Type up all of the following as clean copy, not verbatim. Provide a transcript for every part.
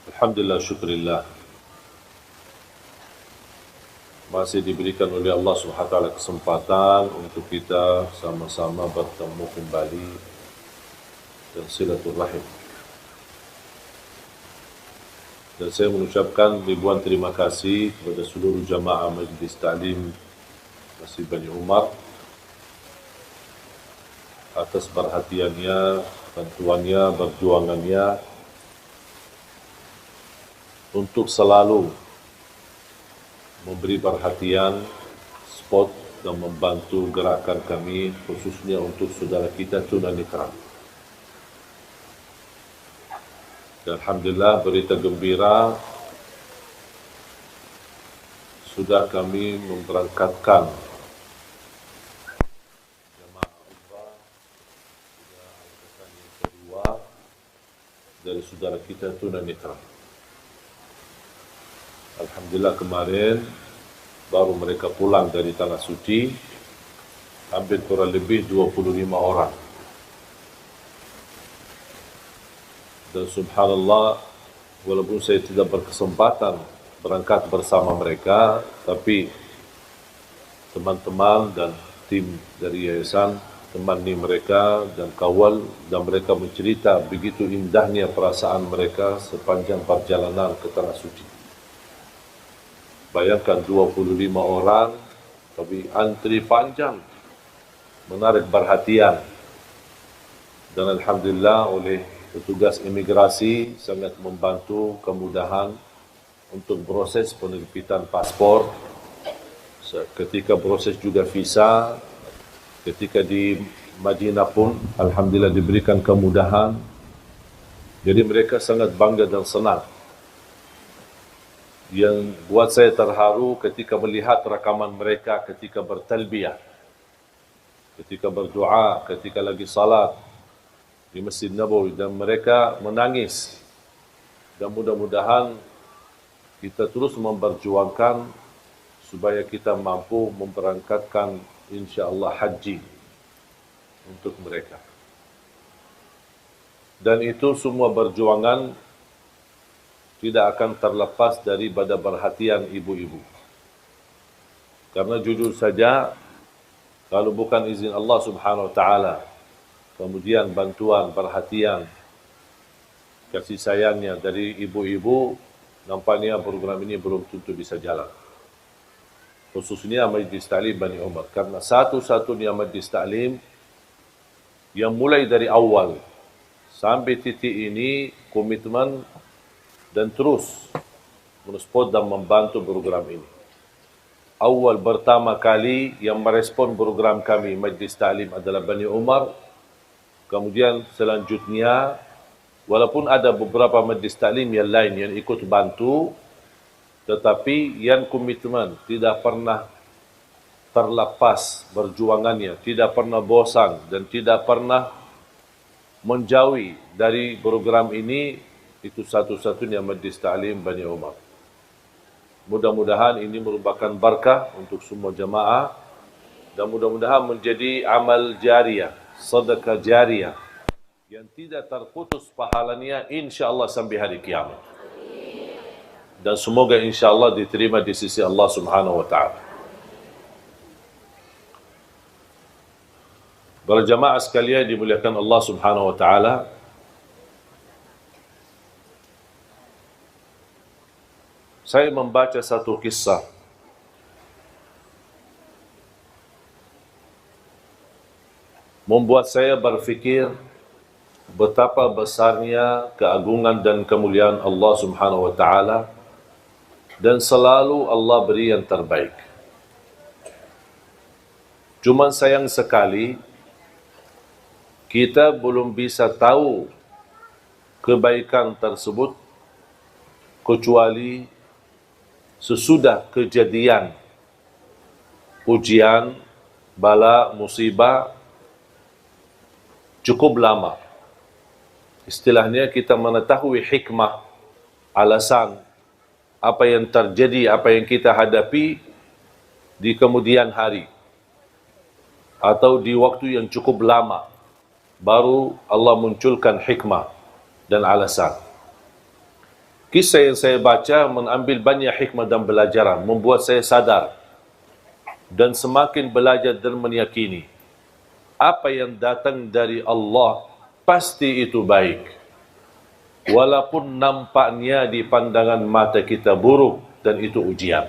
Alhamdulillah, syukurillah. Masih diberikan oleh Allah Subhanahu wa taala kesempatan untuk kita sama-sama bertemu kembali dan silaturahim. Dan saya mengucapkan ribuan terima kasih kepada seluruh jamaah Majlis Ta'lim Masjid Bani Umar atas perhatiannya, bantuannya, perjuangannya untuk selalu memberi perhatian, support dan membantu gerakan kami, khususnya untuk saudara kita tunanetra. Dan Alhamdulillah, berita gembira, sudah kami memberangkatkan jemaah umrah sudah angkatan yang kedua dari saudara kita tunanetra. Alhamdulillah, kemarin baru mereka pulang dari Tanah Suci, hampir kurang lebih 25 orang. Dan subhanallah, walaupun saya tidak berkesempatan berangkat bersama mereka, tapi teman-teman dan tim dari yayasan temani mereka dan kawal, dan mereka mencerita begitu indahnya perasaan mereka sepanjang perjalanan ke Tanah Suci. Bayangkan 25 orang, tapi antri panjang, menarik perhatian. Dan Alhamdulillah oleh petugas imigrasi sangat membantu kemudahan untuk proses penerbitan paspor. Ketika proses juga visa, ketika di Madinah pun Alhamdulillah diberikan kemudahan. Jadi mereka sangat bangga dan senang. Yang buat saya terharu ketika melihat rakaman mereka ketika bertalbiyah, ketika berdoa, ketika lagi salat di Masjid Nabawi, dan mereka menangis. Dan mudah-mudahan kita terus memperjuangkan supaya kita mampu memberangkatkan insya-Allah haji untuk mereka. Dan itu semua perjuangan tidak akan terlepas daripada perhatian ibu-ibu. Karena jujur saja, kalau bukan izin Allah Subhanahu wa taala, kemudian bantuan, perhatian, kasih sayangnya dari ibu-ibu, nampaknya program ini belum tentu bisa jalan. Khususnya Majlis Ta'lim Bani Umar. Karena satu-satunya Majlis Ta'lim yang mulai dari awal sampai titik ini komitmen dan terus mensupport dan membantu program ini. Awal pertama kali yang merespon program kami Majlis Ta'lim adalah Bani Umar. Kemudian selanjutnya, walaupun ada beberapa majlis ta'lim yang lain yang ikut bantu, tetapi yang komitmen tidak pernah terlepas perjuangannya, tidak pernah bosan dan tidak pernah menjauhi dari program ini, itu satu-satunya Majlis Ta'lim Bani Umar. Mudah-mudahan ini merupakan berkah untuk semua jemaah dan mudah-mudahan menjadi amal jariah, sedekah jariah yang tidak terputus pahalanya insya-Allah sampai hari kiamat. Dan semoga insya-Allah diterima di sisi Allah Subhanahu wa taala. Para jemaah sekalian dimuliakan Allah Subhanahu wa taala, saya membaca satu kisah membuat saya berfikir betapa besarnya keagungan dan kemuliaan Allah Subhanahu wa taala, dan selalu Allah beri yang terbaik. Cuma sayang sekali kita belum bisa tahu kebaikan tersebut kecuali sesudah kejadian ujian, bala, musibah cukup lama. Istilahnya kita mengetahui hikmah, alasan apa yang terjadi, apa yang kita hadapi di kemudian hari atau di waktu yang cukup lama, baru Allah munculkan hikmah dan alasan. Kisah yang saya baca mengambil banyak hikmah dan pelajaran, membuat saya sadar dan semakin belajar dan meyakini apa yang datang dari Allah pasti itu baik. Walaupun nampaknya di pandangan mata kita buruk dan itu ujian.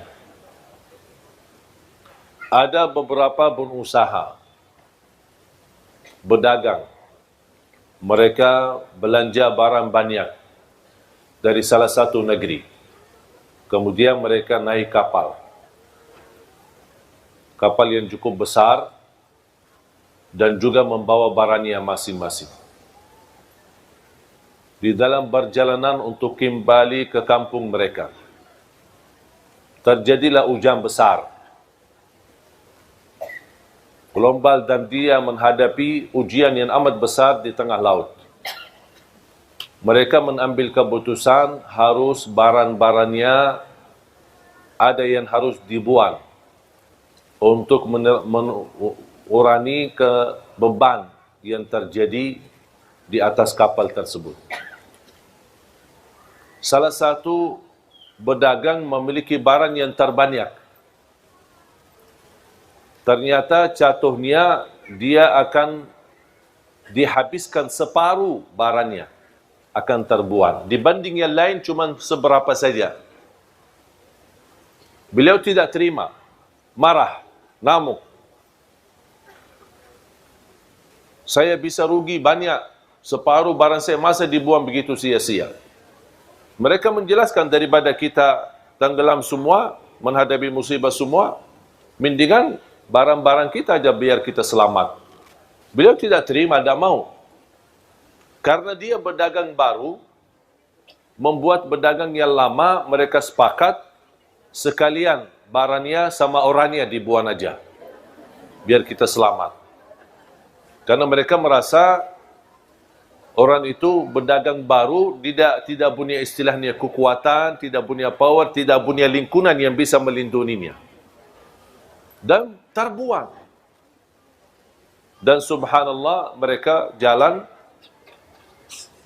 Ada beberapa pengusaha berdagang. Mereka belanja barang banyak dari salah satu negeri. Kemudian mereka naik kapal. Kapal yang cukup besar dan juga membawa barangnya masing-masing. Di dalam perjalanan untuk kembali ke kampung mereka, terjadilah hujan besar. Gelombang dan dia menghadapi ujian yang amat besar di tengah laut. Mereka mengambil keputusan harus barang-barangnya ada yang harus dibuang untuk mengurangi beban yang terjadi di atas kapal tersebut. Salah satu pedagang memiliki barang yang terbanyak. Ternyata jatuhnya dia akan dihabiskan separuh barangnya, akan terbuang. Dibanding yang lain cuma seberapa saja. Beliau tidak terima, marah, ngamuk. Saya bisa rugi banyak, separuh barang saya masa dibuang begitu sia-sia. Mereka menjelaskan daripada kita tenggelam semua, menghadapi musibah semua, mendingan barang-barang kita aja biar kita selamat. Beliau tidak terima, tidak mau. Karena dia berdagang baru, membuat berdagang yang lama, mereka sepakat sekalian barangnya sama orangnya dibuang aja, biar kita selamat. Karena mereka merasa orang itu berdagang baru, tidak punya istilahnya kekuatan, tidak punya power, tidak punya lingkungan yang bisa melindunginya. Dan terbuang. Dan subhanallah mereka jalan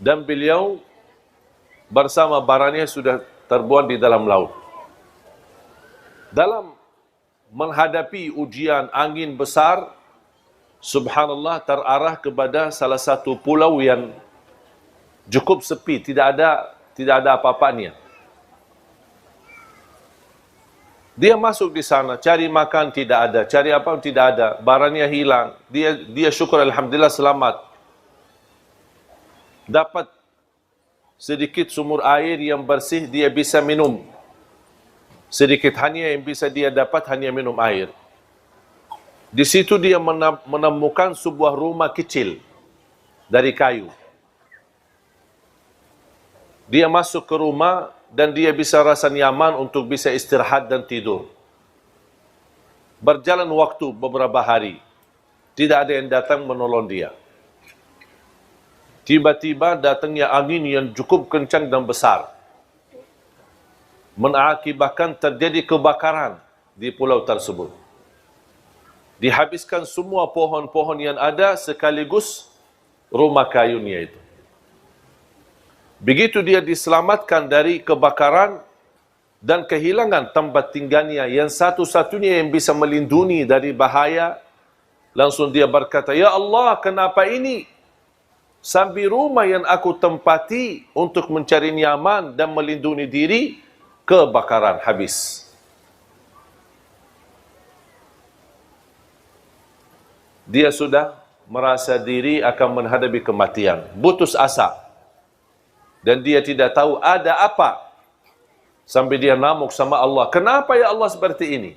dan beliau bersama barangnya sudah terbuang di dalam laut. Dalam menghadapi ujian angin besar, subhanallah terarah kepada salah satu pulau yang cukup sepi, tidak ada apa-apanya. Dia masuk di sana, cari makan tidak ada, cari apa tidak ada, barangnya hilang. Dia syukur alhamdulillah selamat. Dapat sedikit sumur air yang bersih, dia bisa minum. Sedikit hanya yang bisa dia dapat hanya minum air. Di situ dia menemukan sebuah rumah kecil dari kayu. Dia masuk ke rumah dan dia bisa rasa nyaman untuk bisa istirahat dan tidur. Berjalan waktu beberapa hari, tidak ada yang datang menolong dia. Tiba-tiba datangnya angin yang cukup kencang dan besar, mengakibatkan terjadi kebakaran di pulau tersebut. Dihabiskan semua pohon-pohon yang ada sekaligus rumah kayunya itu. Begitu dia diselamatkan dari kebakaran dan kehilangan tempat tinggalnya yang satu-satunya yang bisa melindungi dari bahaya, langsung dia berkata, "Ya Allah, kenapa ini? Sampai rumah yang aku tempati untuk mencari nyaman dan melindungi diri, kebakaran habis." Dia sudah merasa diri akan menghadapi kematian, putus asa. Dan dia tidak tahu ada apa. Sampai dia ngamuk sama Allah. Kenapa ya Allah seperti ini?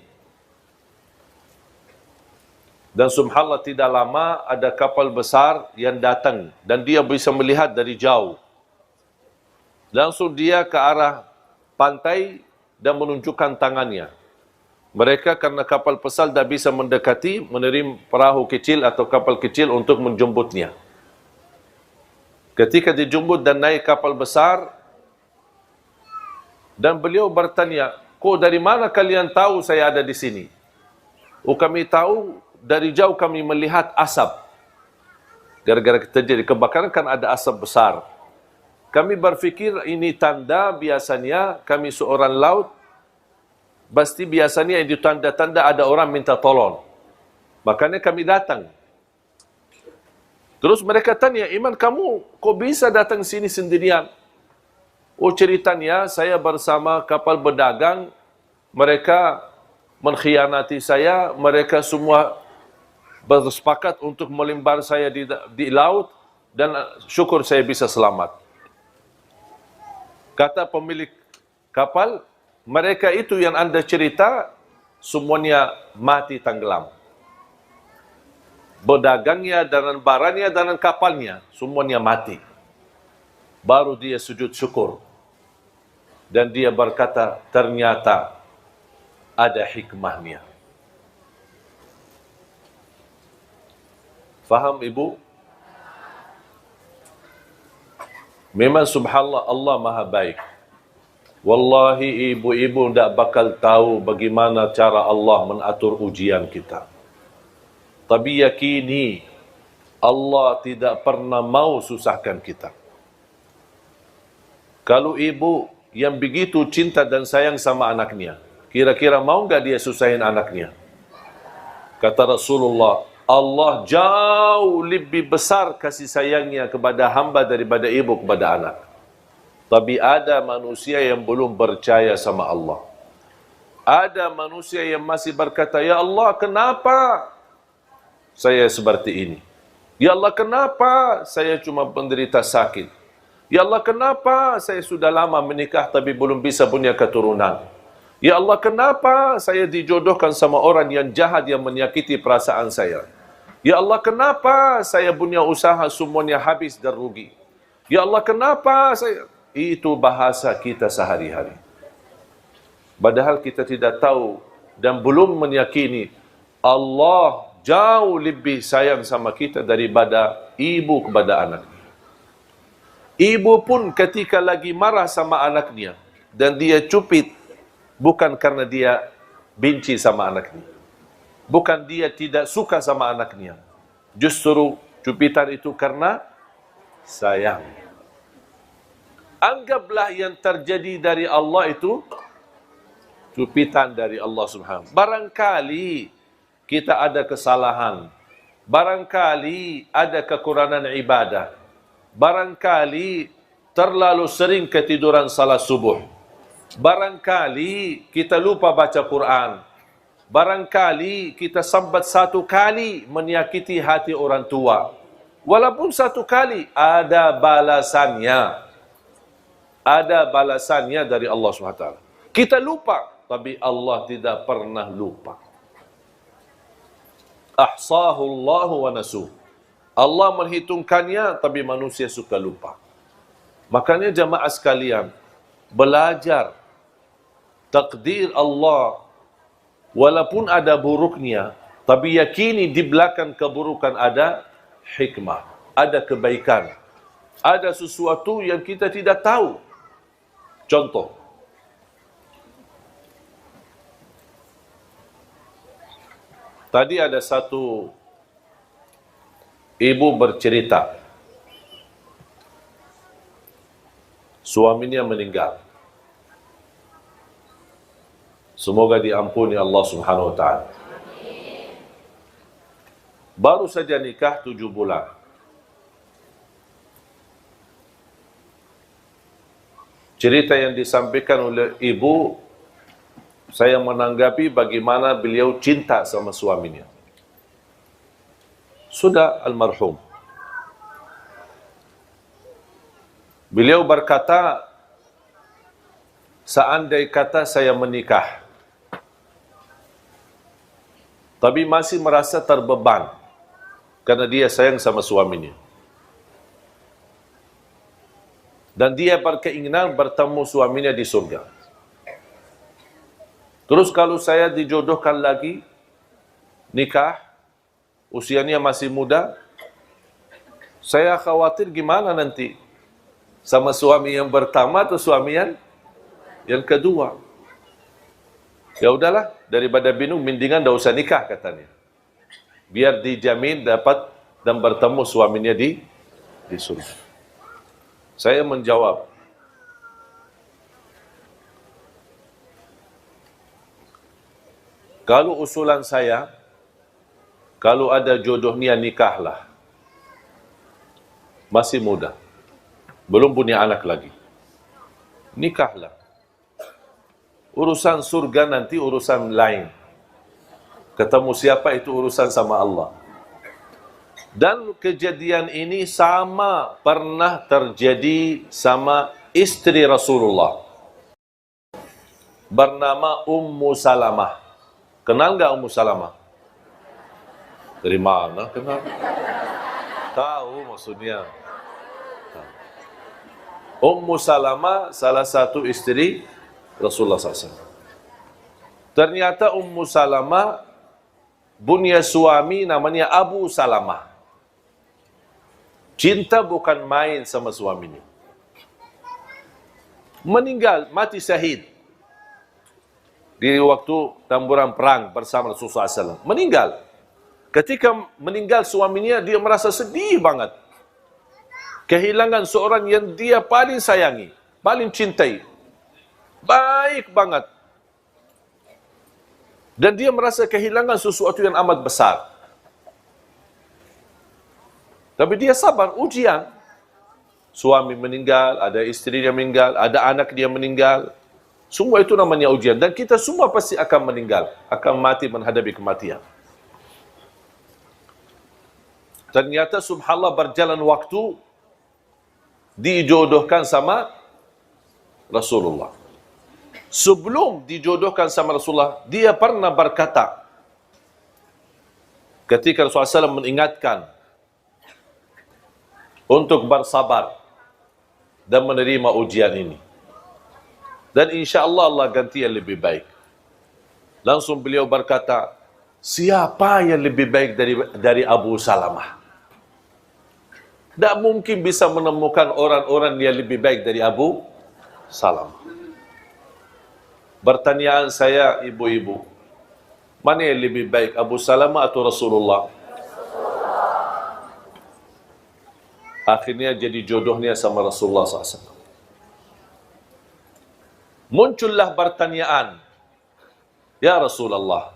Dan subhanallah tidak lama ada kapal besar yang datang. Dan dia bisa melihat dari jauh. Langsung dia ke arah pantai dan menunjukkan tangannya. Mereka karena kapal besar tidak bisa mendekati, menerima perahu kecil atau kapal kecil untuk menjemputnya. Ketika dijemput dan naik kapal besar, dan beliau bertanya, "Kok dari mana kalian tahu saya ada di sini?" "Oh, kami tahu dari jauh kami melihat asap." Gara-gara terjadi kebakaran kan ada asap besar. kami berfikir ini tanda biasanya kami seorang laut, pasti biasanya itu tanda-tanda ada orang minta tolong. Makanya kami datang. Terus mereka tanya, Iman kamu kok bisa datang sini sendirian? Oh ceritanya saya bersama kapal berdagang, mereka mengkhianati saya, mereka semua bersepakat untuk melimbar saya di laut dan syukur saya bisa selamat. Kata pemilik kapal, mereka itu yang Anda cerita semuanya mati tenggelam. Berdagangnya dan barangnya dan kapalnya semuanya mati. Baru dia sujud syukur. Dan dia berkata, ternyata ada hikmahnya. Faham ibu? Memang subhanallah Allah maha baik. Wallahi ibu-ibu tidak bakal tahu bagaimana cara Allah mengatur ujian kita. Tapi yakini Allah tidak pernah mau susahkan kita. Kalau ibu yang begitu cinta dan sayang sama anaknya, kira-kira mau enggak dia susahin anaknya? Kata Rasulullah, Allah jauh lebih besar kasih sayangnya kepada hamba daripada ibu kepada anak. Tapi ada manusia yang belum percaya sama Allah. Ada manusia yang masih berkata, Ya Allah, kenapa saya seperti ini? Ya Allah, kenapa saya cuma menderita sakit? Ya Allah, kenapa saya sudah lama menikah tapi belum bisa punya keturunan? Ya Allah, kenapa saya dijodohkan sama orang yang jahat yang menyakiti perasaan saya? Ya Allah, kenapa saya punya usaha semuanya habis dan rugi? Ya Allah, kenapa saya... Itu bahasa kita sehari-hari. Padahal kita tidak tahu dan belum meyakini Allah jauh lebih sayang sama kita daripada ibu kepada anaknya. Ibu pun ketika lagi marah sama anaknya dan dia cupit, bukan karena dia benci sama anaknya. Bukan dia tidak suka sama anaknya. Justru cupitan itu karena sayang. Anggaplah yang terjadi dari Allah itu cupitan dari Allah Subhanahu. Barangkali kita ada kesalahan. Barangkali ada kekurangan ibadah. Barangkali terlalu sering ketiduran salat subuh. Barangkali kita lupa baca Quran. Barangkali kita sambat satu kali menyakiti hati orang tua. Walaupun satu kali ada balasannya. Ada balasannya dari Allah SWT. Kita lupa, tapi Allah tidak pernah lupa. Ahsahullahu wa nasuh. Allah menghitungkannya, tapi manusia suka lupa. Makanya jamaah sekalian, belajar takdir Allah, walaupun ada buruknya, tapi yakini di belakang keburukan ada hikmah, ada kebaikan, ada sesuatu yang kita tidak tahu. Contoh, tadi ada satu ibu bercerita, suaminya meninggal. Semoga diampuni Allah Subhanahu wa taala. Baru saja nikah 7 bulan. Cerita yang disampaikan oleh ibu, saya menanggapi bagaimana beliau cinta sama suaminya. Sudah almarhum. Beliau berkata, seandai kata saya menikah, tapi masih merasa terbeban karena dia sayang sama suaminya. Dan dia berkeinginan bertemu suaminya di surga. Terus kalau saya dijodohkan lagi, nikah, usianya masih muda, saya khawatir gimana nanti sama suami yang pertama atau suami yang kedua. Ya udahlah, daripada bingung, mendingan tidak usah nikah katanya. Biar dijamin dapat dan bertemu suaminya di surga. Saya menjawab, kalau usulan saya, kalau ada jodohnya nikahlah. Masih muda, belum punya anak lagi. Nikahlah. Urusan surga nanti urusan lain. Ketemu siapa itu urusan sama Allah. Dan kejadian ini sama pernah terjadi sama istri Rasulullah. Bernama Ummu Salamah. Kenal nggak Ummu Salamah? Dari mana kenal? Tahu maksudnya. Ummu Salamah salah satu istri Rasulullah SAW. Ternyata Ummu Salamah punya suami namanya Abu Salamah. Cinta bukan main sama suaminya. Meninggal, mati syahid. Di waktu tamburan perang bersama Rasulullah SAW. Meninggal. Ketika meninggal suaminya, dia merasa sedih banget. Kehilangan seorang yang dia paling sayangi, paling cintai. Baik banget. Dan dia merasa kehilangan sesuatu yang amat besar. Tapi dia sabar, ujian. Suami meninggal, ada istri dia meninggal, ada anak dia meninggal. Semua itu namanya ujian. Dan kita semua pasti akan meninggal, akan mati menghadapi kematian. Ternyata subhanallah berjalan waktu, dijodohkan sama Rasulullah. Sebelum dijodohkan sama Rasulullah, dia pernah berkata, ketika Rasulullah SAW mengingatkan untuk bersabar dan menerima ujian ini. Dan insya Allah Allah ganti yang lebih baik. Langsung beliau berkata, siapa yang lebih baik dari Abu Salamah? Tak mungkin bisa menemukan orang-orang yang lebih baik dari Abu Salamah. Pertanyaan saya, ibu-ibu, mana yang lebih baik, Abu Salamah atau Rasulullah? Akhirnya jadi jodohnya sama Rasulullah SAW. Muncullah pertanyaan, ya Rasulullah,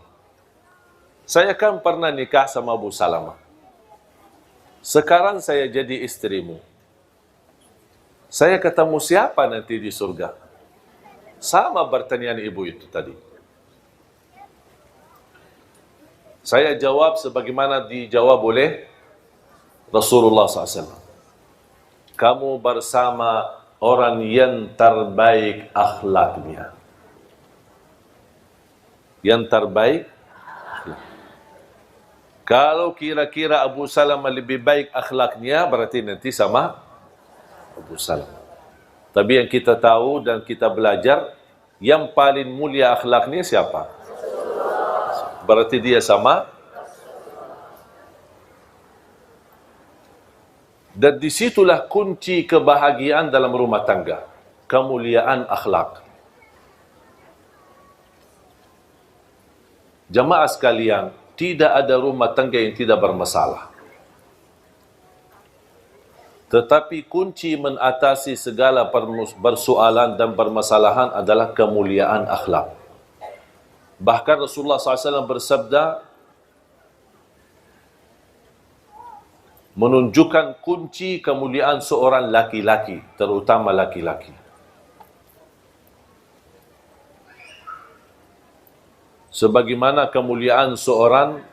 saya kan pernah nikah sama Abu Salamah. Sekarang saya jadi istrimu. Saya ketemu siapa nanti di surga? Sama pertanyaan ibu itu tadi. Saya jawab sebagaimana dijawab oleh Rasulullah SAW. Kamu bersama orang yang terbaik akhlaknya. Yang terbaik akhlak. Kalau kira-kira Abu Salamah lebih baik akhlaknya, berarti nanti sama Abu Salamah. Tapi yang kita tahu dan kita belajar, yang paling mulia akhlaknya siapa? Berarti dia sama. Dan disitulah kunci kebahagiaan dalam rumah tangga. Kemuliaan akhlak. Jamaah sekalian, tidak ada rumah tangga yang tidak bermasalah. Tetapi kunci mengatasi segala persoalan dan permasalahan adalah kemuliaan akhlak. Bahkan Rasulullah SAW bersabda, menunjukkan kunci kemuliaan seorang laki-laki, terutama laki-laki. Sebagaimana kemuliaan seorang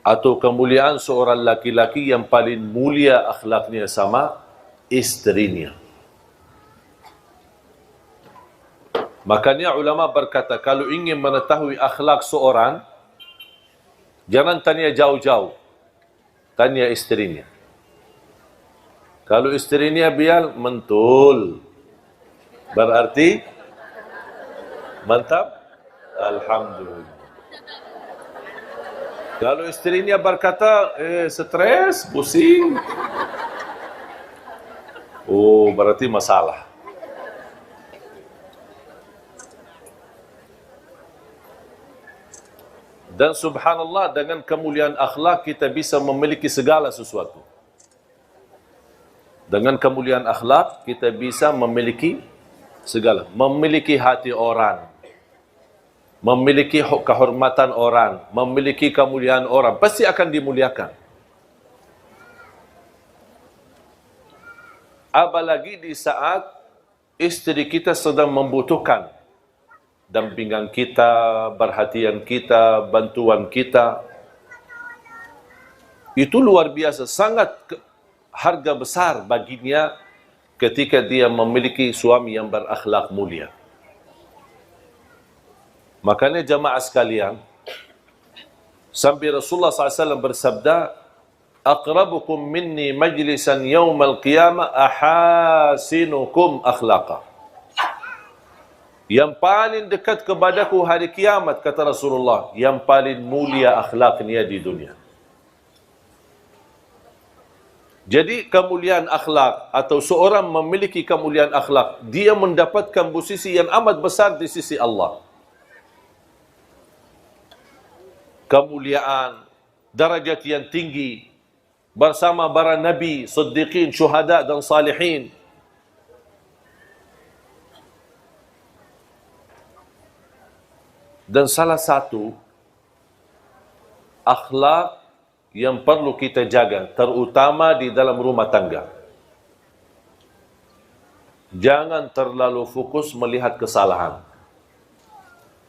atau kemuliaan seorang laki-laki yang paling mulia akhlaknya sama istrinya. Makanya ulama berkata, kalau ingin mengetahui akhlak seorang, jangan tanya jauh-jauh, tanya istrinya. Kalau istrinya biar mentul, berarti mantap, alhamdulillah. Kalau istrinya berkata, stres, pusing, oh berarti masalah. Dan subhanallah, dengan kemuliaan akhlak kita bisa memiliki segala sesuatu. Dengan kemuliaan akhlak, kita bisa memiliki segala. Memiliki hati orang, memiliki kehormatan orang, memiliki kemuliaan orang. Pasti akan dimuliakan. Apalagi di saat istri kita sedang membutuhkan dampingan kita, perhatian kita, bantuan kita. Itu luar biasa, sangat harga besar baginya ketika dia memiliki suami yang berakhlak mulia. Makanya jamaah sekalian, sampai Rasulullah SAW bersabda, "Aqrabukum minni majlisan yawmal qiyamah ahasinukum akhlaqa." Yang paling dekat kepadaku hari kiamat, kata Rasulullah, yang paling mulia akhlaknya di dunia. Jadi kemuliaan akhlak atau seorang memiliki kemuliaan akhlak, dia mendapatkan posisi yang amat besar di sisi Allah. Kemuliaan, darajat yang tinggi bersama para nabi, siddiqin, syuhada dan salihin. Dan salah satu akhlak yang perlu kita jaga, terutama di dalam rumah tangga. Jangan terlalu fokus melihat kesalahan.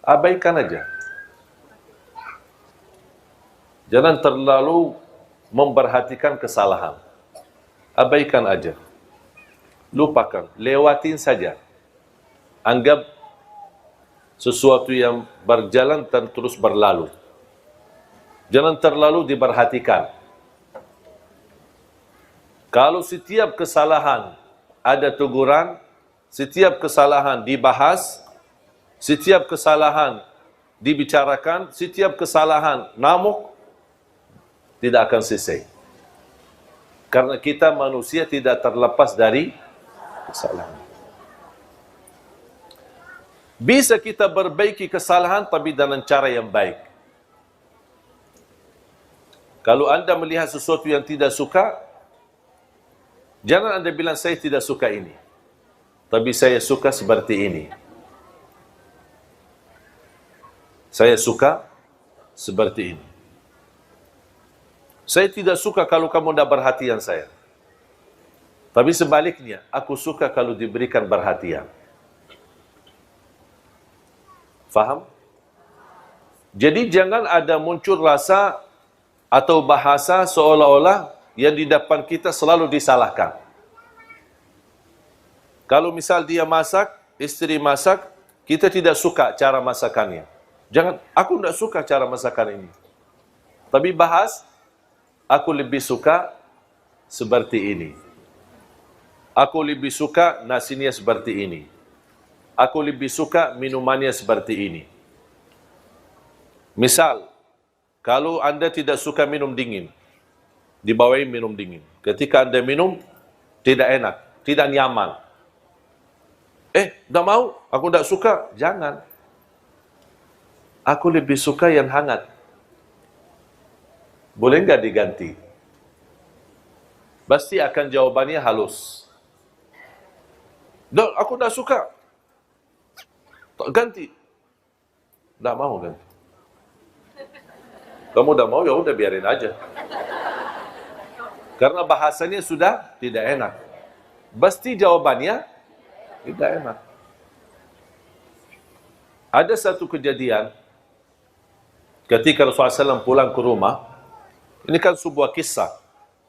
Abaikan aja. Jangan terlalu memperhatikan kesalahan. Abaikan aja. Lupakan, lewatin saja. Anggap sesuatu yang berjalan dan terus berlalu. Jangan terlalu diperhatikan. Kalau setiap kesalahan ada teguran, setiap kesalahan dibahas, setiap kesalahan dibicarakan, setiap kesalahan namuk, tidak akan selesai. Karena kita manusia tidak terlepas dari kesalahan. Bisa kita perbaiki kesalahan tapi dengan cara yang baik. Kalau anda melihat sesuatu yang tidak suka, jangan anda bilang saya tidak suka ini, tapi saya suka seperti ini. Saya suka seperti ini. Saya tidak suka kalau kamu tidak perhatian saya. Tapi sebaliknya, aku suka kalau diberikan perhatian. Faham? Jadi jangan ada muncul rasa atau bahasa seolah-olah yang di depan kita selalu disalahkan. Kalau misal dia masak, istri masak, kita tidak suka cara masakannya. Jangan, aku tidak suka cara masakan ini. Tapi bahas, aku lebih suka seperti ini. Aku lebih suka nasinya seperti ini. Aku lebih suka minumannya seperti ini. Misal, kalau anda tidak suka minum dingin, dibawain minum dingin. Ketika anda minum, tidak enak, tidak nyaman. Tak mau, aku tidak suka. Jangan. Aku lebih suka yang hangat. Boleh enggak diganti? Pasti akan jawabannya halus. Aku tidak suka. Ganti. Tidak mau ganti. Kamu udah mau, ya udah biarin aja. Karena bahasanya sudah tidak enak. Pasti jawabannya tidak enak. Ada satu kejadian ketika Rasulullah SAW pulang ke rumah. Ini kan sebuah kisah.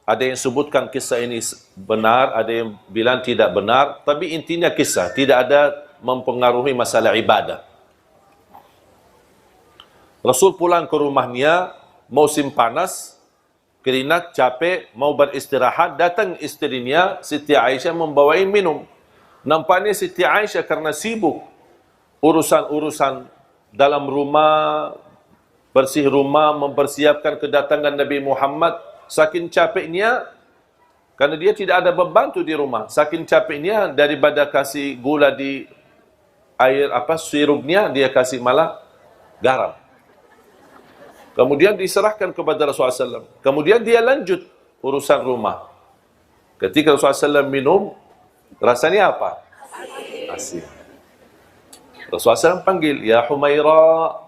Ada yang sebutkan kisah ini benar, ada yang bilang tidak benar. Tapi intinya kisah, tidak ada mempengaruhi masalah ibadah. Rasul pulang ke rumahnya, musim panas, keringat, capek, mau beristirahat, datang istrinya, Siti Aisyah membawain minum. Nampaknya Siti Aisyah karena sibuk urusan-urusan dalam rumah, bersih rumah, mempersiapkan kedatangan Nabi Muhammad, saking capeknya, karena dia tidak ada pembantu di rumah, saking capeknya daripada kasih gula di air sirupnya, dia kasih malah garam. Kemudian diserahkan kepada Rasulullah SAW. Kemudian dia lanjut urusan rumah. Ketika Rasulullah SAW minum, rasanya apa? Asin. Rasulullah SAW panggil, Ya Humaira.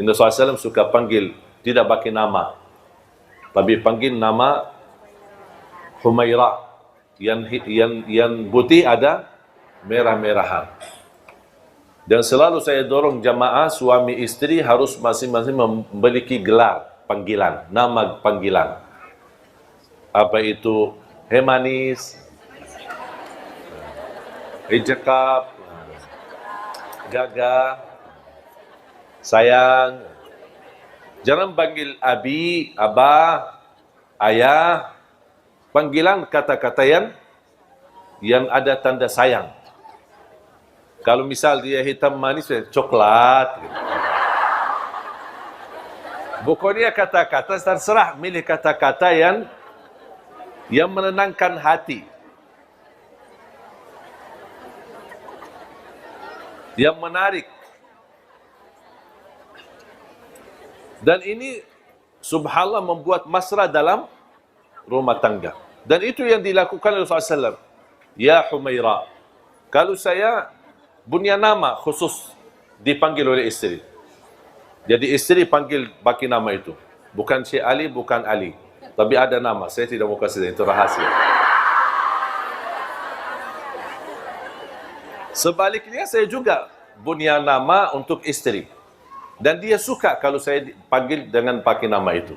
Ini Rasulullah SAW suka panggil, tidak pakai nama. Tapi panggil nama Humaira. Yang putih ada merah-merahan. Dan selalu saya dorong jamaah, suami istri harus masing-masing memiliki gelar, panggilan, nama panggilan. Apa itu? Hei manis, hei cakap, gagah, sayang. Jangan panggil abi, abah, ayah. Panggilan kata-kata yang ada tanda sayang. Kalau misal dia hitam manis, coklat. Pokoknya kata-kata terserah, milih kata-kata yang menenangkan hati. Yang menarik. Dan ini subhanallah membuat mesra dalam rumah tangga. Dan itu yang dilakukan oleh Rasulullah SAW. Ya Humaira. Kalau saya punya nama khusus dipanggil oleh istri. Jadi istri panggil pakai nama itu. Bukan Syekh Ali, bukan Ali. Tapi ada nama. Saya tidak mau kasih, itu rahasia. Sebaliknya saya juga punya nama untuk istri. Dan dia suka kalau saya panggil dengan pakai nama itu.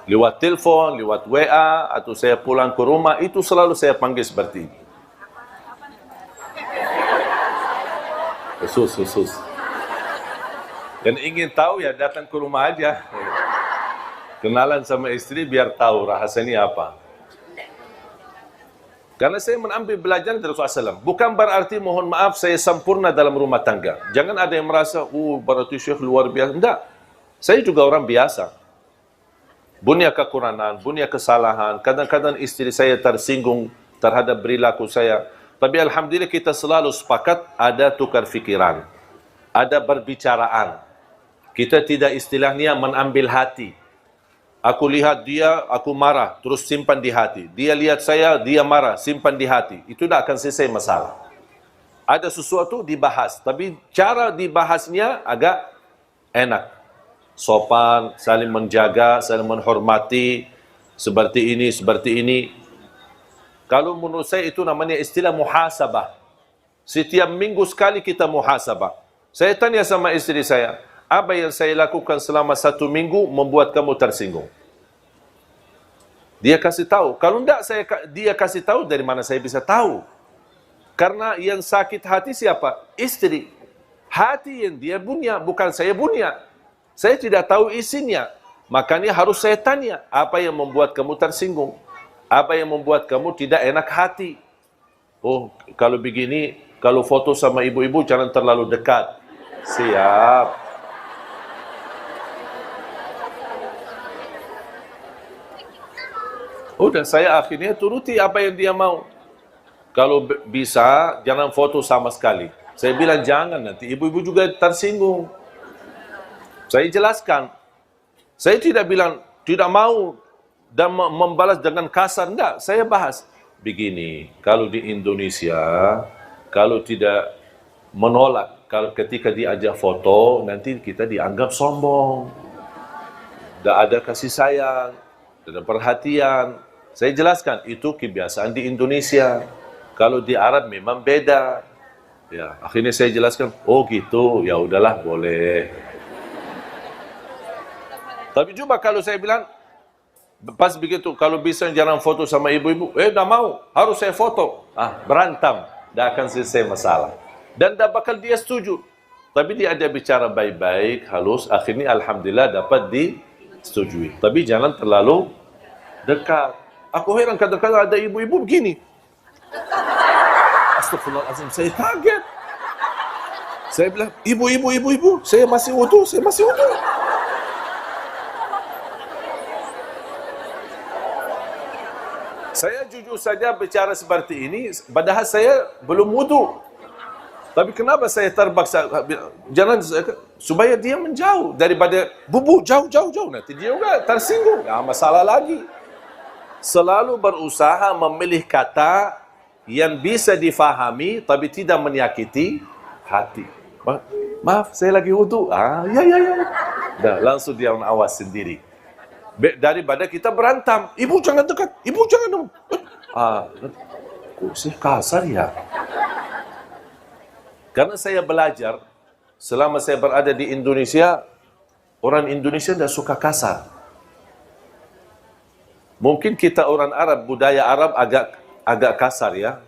Lewat telepon, lewat WA, atau saya pulang ke rumah, itu selalu saya panggil seperti ini. Khusus. Dan ingin tahu ya datang ke rumah aja. Kenalan sama istri biar tahu rahasianya apa. Karena saya mengambil belajar dari Rasulullah SAW. Bukan berarti mohon maaf saya sempurna dalam rumah tangga. Jangan ada yang merasa, berarti Syekh luar biasa. Tidak. Saya juga orang biasa. Punya kekurangan, punya kesalahan. Kadang-kadang istri saya tersinggung terhadap perilaku saya. Tapi alhamdulillah kita selalu sepakat ada tukar fikiran. Ada berbicaraan. Kita tidak istilahnya menambil hati. Aku lihat dia, aku marah, terus simpan di hati. Dia lihat saya, dia marah, simpan di hati. Itu tidak akan selesai masalah. Ada sesuatu dibahas, tapi cara dibahasnya agak enak. Sopan, saling menjaga, saling menghormati, seperti ini, seperti ini. Kalau menurut saya itu namanya istilah muhasabah. Setiap minggu sekali kita muhasabah. Saya tanya sama istri saya, apa yang saya lakukan selama 1 minggu membuat kamu tersinggung? Dia kasih tahu. Kalau tidak dia kasih tahu, dari mana saya bisa tahu? Karena yang sakit hati siapa? Istri. Hati yang dia punya, bukan saya punya. Saya tidak tahu isinya. Makanya harus saya tanya, apa yang membuat kamu tersinggung? Apa yang membuat kamu tidak enak hati? Oh, kalau begini, kalau foto sama ibu-ibu jangan terlalu dekat. Siap. Udah, saya akhirnya turuti apa yang dia mau. Kalau bisa, jangan foto sama sekali. Saya bilang jangan, nanti ibu-ibu juga tersinggung. Saya jelaskan. Saya tidak bilang, tidak mau dan membalas dengan kasar. Enggak, saya bahas. Begini, kalau di Indonesia, kalau tidak menolak, kalau ketika diajak foto, nanti kita dianggap sombong. Tidak ada kasih sayang, tidak ada perhatian. Saya jelaskan, itu kebiasaan di Indonesia. Kalau di Arab memang beda. Ya, akhirnya saya jelaskan, oh gitu, ya udahlah, boleh. Tapi coba kalau saya bilang, pas begitu, kalau bisa jangan foto sama ibu-ibu, tidak mau, harus saya foto. Berantem, tidak akan selesai masalah. Dan tidak bakal dia setuju. Tapi dia ada bicara baik-baik, halus, akhirnya alhamdulillah dapat disetujui. Tapi jangan terlalu dekat. Aku heran kadang-kadang ada ibu-ibu begini. Astagfirullahaladzim, saya kaget. Saya bilang, ibu, saya masih wudu. Saya jujur saja bicara seperti ini, padahal saya belum wudu. Tapi kenapa saya terpaksa? Jangan, supaya dia menjauh daripada bubu, jauh. Nanti dia juga tersinggung, masalah lagi. selalu berusaha memilih kata yang bisa difahami tapi tidak menyakiti hati. Maaf, saya lagi wudu. Ya. Dah, langsung dia awas sendiri. Daripada kita berantam. Ibu jangan dekat. Ibu jangan dong. Kok sih kasar ya? Karena saya belajar, selama saya berada di Indonesia, orang Indonesia tidak suka kasar. Mungkin kita orang Arab, budaya Arab agak kasar ya.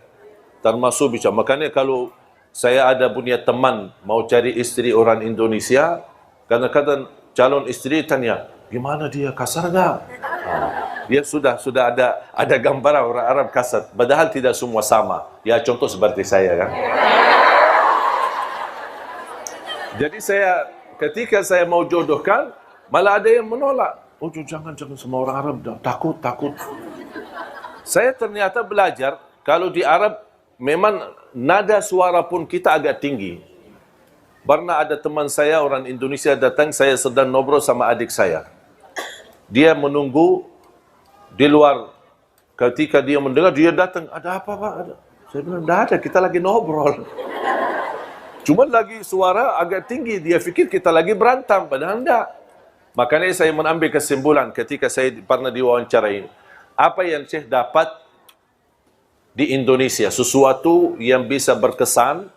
Termasuk bicara. Makanya kalau saya ada punya teman mau cari istri orang Indonesia, kadang-kadang calon istri tanya, gimana dia, kasar enggak? Dia sudah ada gambaran orang Arab kasar. Padahal tidak semua sama. Ya contoh seperti saya kan. Jadi ketika saya mau jodohkan, malah ada yang menolak. Oh jangan semua orang Arab, takut. Saya ternyata belajar, kalau di Arab, memang nada suara pun kita agak tinggi. Pernah ada teman saya, orang Indonesia datang, saya sedang ngobrol sama adik saya. Dia menunggu di luar. Ketika dia mendengar, dia datang, ada apa Pak? Saya bilang, tidak ada, kita lagi ngobrol. Cuma lagi suara agak tinggi, dia fikir kita lagi berantem, padahal tidak. Makanya saya mengambil kesimpulan ketika saya pernah diwawancarai. Apa yang Syekh dapat di Indonesia, sesuatu yang bisa berkesan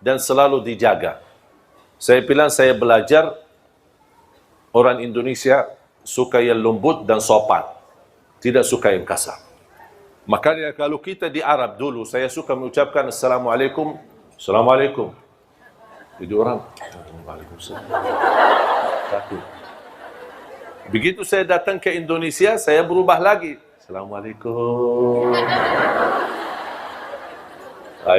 dan selalu dijaga. Saya bilang saya belajar orang Indonesia suka yang lembut dan sopan, tidak suka yang kasar. Makanya kalau kita di Arab dulu, saya suka mengucapkan Assalamualaikum, Assalamualaikum. Jadi orang, Waalaikumsalam. Takut. Begitu saya datang ke Indonesia, saya berubah lagi. Assalamualaikum.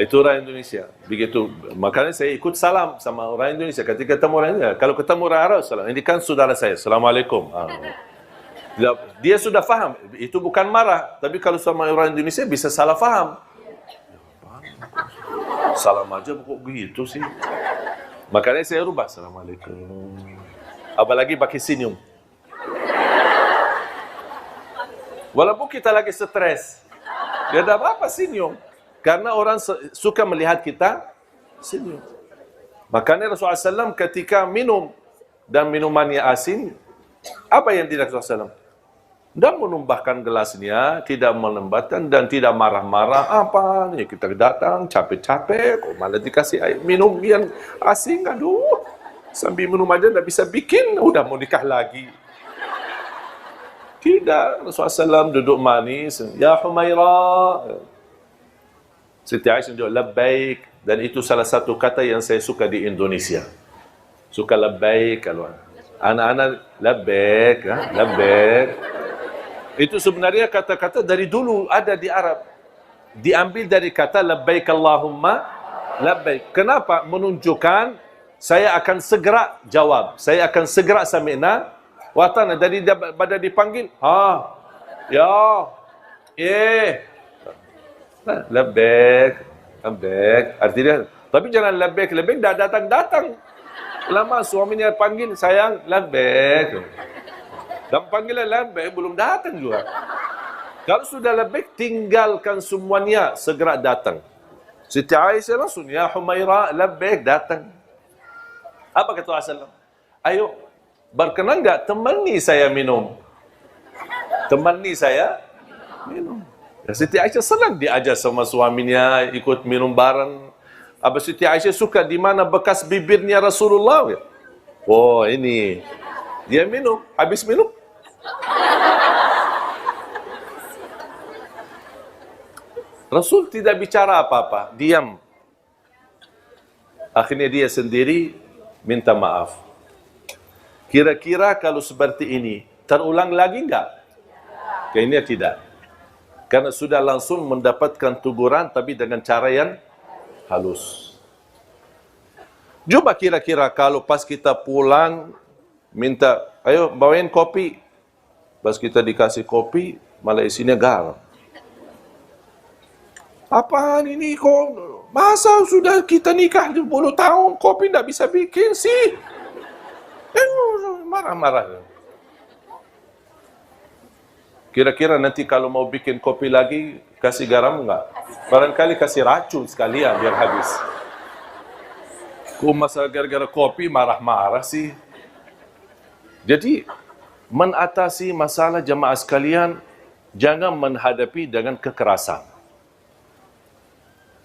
Itu orang Indonesia. Begitu. Makanya saya ikut salam sama orang Indonesia. Ketika ketemu orang Indonesia, kalau ketemu orang Arab, salam. Ini kan saudara saya. Assalamualaikum. Dia sudah faham. Itu bukan marah. Tapi kalau sama orang Indonesia bisa salah faham. Salam aja kok begitu sih. Makanya saya rubah. Assalamualaikum. Apalagi pakai senyum. Walaupun kita lagi stres, dia ada apa-apa senyum. Karena orang suka melihat kita senyum. Makanya Rasulullah SAW ketika minum dan minumannya asin, apa yang tidak Rasulullah SAW? Tidak menumbahkan gelasnya, tidak melembatkan dan tidak marah-marah. Apa nih kita datang capek-capek, kok malah dikasih air minum yang asin, aduh. Sambil minum aja tidak bisa bikin, udah mau nikah lagi. Tidak, Rasulullah SAW duduk manis. Ya Humaira. Siti Aisyah jawab, labbaik. Dan itu salah satu kata yang saya suka di Indonesia. Suka labbaik. Kalau anak-anak labbaik. Labbaik. Itu sebenarnya kata-kata dari dulu ada di Arab. Diambil dari kata labbaik Allahumma labbaik. Kenapa? Menunjukkan saya akan segera jawab. Saya akan segera sami'na watana. Dari pada dipanggil, ya, labbaik, labbaik. Artinya, tapi jangan labbaik dah datang. Lama suaminya panggil, sayang, labbaik. Dan panggilan labbaik belum datang juga. Kalau sudah labbaik, tinggalkan semuanya, segera datang. Siti Aisyah langsung, ya Humaira, labbaik, datang. Apa kata Rasulullah? Ayo, berkenan enggak temani saya minum? Temani saya minum. Ya, Siti Aisyah senang diajak sama suaminya ikut minum bareng. Apa Siti Aisyah suka di mana bekas bibirnya Rasulullah? Oh, ini. Dia minum, habis minum. Rasul tidak bicara apa-apa, diam. Akhirnya dia sendiri minta maaf. Kira-kira kalau seperti ini, terulang lagi enggak? Kayaknya tidak. Karena sudah langsung mendapatkan teguran, tapi dengan cara yang halus. Coba kira-kira kalau pas kita pulang, minta, ayo bawain kopi. Pas kita dikasih kopi, malah isinya garam. Apaan ini kok? Masa sudah kita nikah 20 tahun, kopi tidak bisa bikin sih? Marah-marah. Kira-kira nanti kalau mau bikin kopi lagi, kasih garam enggak? Barangkali kasih racun sekalian biar habis. Kok masa gara-gara kopi marah-marah sih? Jadi, mengatasi masalah jemaah sekalian, jangan menghadapi dengan kekerasan.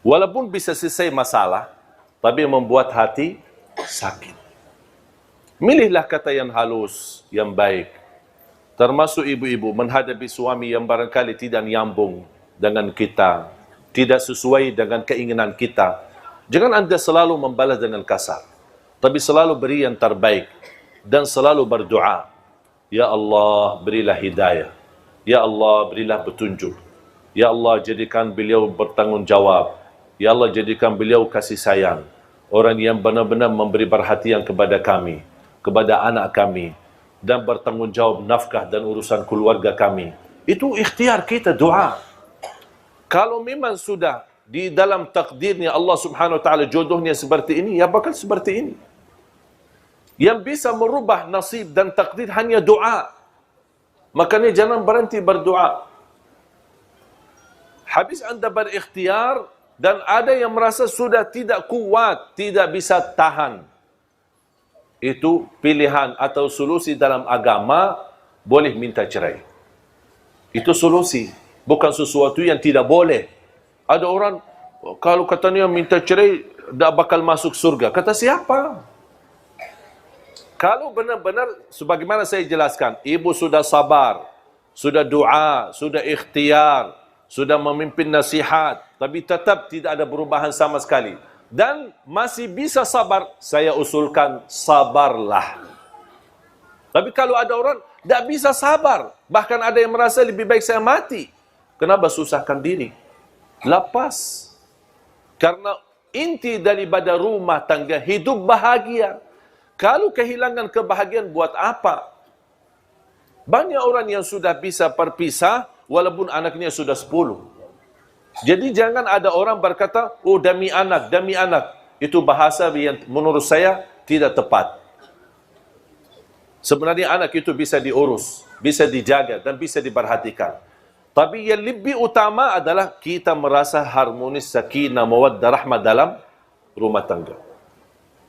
Walaupun bisa selesai masalah, tapi membuat hati sakit. Milihlah kata yang halus, yang baik. Termasuk ibu-ibu menghadapi suami yang barangkali tidak nyambung dengan kita, tidak sesuai dengan keinginan kita. Jangan anda selalu membalas dengan kasar, tapi selalu beri yang terbaik dan selalu berdoa. Ya Allah, berilah hidayah. Ya Allah, berilah petunjuk. Ya Allah, jadikan beliau bertanggungjawab. Ya Allah, jadikan beliau kasih sayang. Orang yang benar-benar memberi perhatian kepada kami, kepada anak kami, dan bertanggungjawab nafkah dan urusan keluarga kami. Itu ikhtiar kita, doa. Kalau memang sudah di dalam takdirnya Allah subhanahu wa ta'ala jodohnya seperti ini, ya bakal seperti ini. Yang bisa merubah nasib dan takdir hanya doa. Makanya jangan berhenti berdoa. Habis anda berikhtiar dan ada yang merasa sudah tidak kuat, tidak bisa tahan. Itu pilihan atau solusi dalam agama, boleh minta cerai. Itu solusi, bukan sesuatu yang tidak boleh. Ada orang, kalau katanya minta cerai, tak bakal masuk surga. Kata siapa? Kalau benar-benar, sebagaimana saya jelaskan, ibu sudah sabar, sudah doa, sudah ikhtiar, sudah memimpin nasihat, tapi tetap tidak ada perubahan sama sekali. Dan masih bisa sabar, saya usulkan sabarlah. Tapi kalau ada orang tak bisa sabar, bahkan ada yang merasa lebih baik saya mati, kenapa susahkan diri? Lepas. Karena inti daripada rumah tangga hidup bahagia. Kalau kehilangan kebahagiaan buat apa? Banyak orang yang sudah bisa berpisah walaupun anaknya sudah 10. Jadi jangan ada orang berkata, oh demi anak, demi anak. Itu bahasa yang menurut saya tidak tepat. Sebenarnya anak itu bisa diurus, bisa dijaga dan bisa diperhatikan. Tapi yang lebih utama adalah kita merasa harmonis, sakinah, mawaddah, rahmah dalam rumah tangga.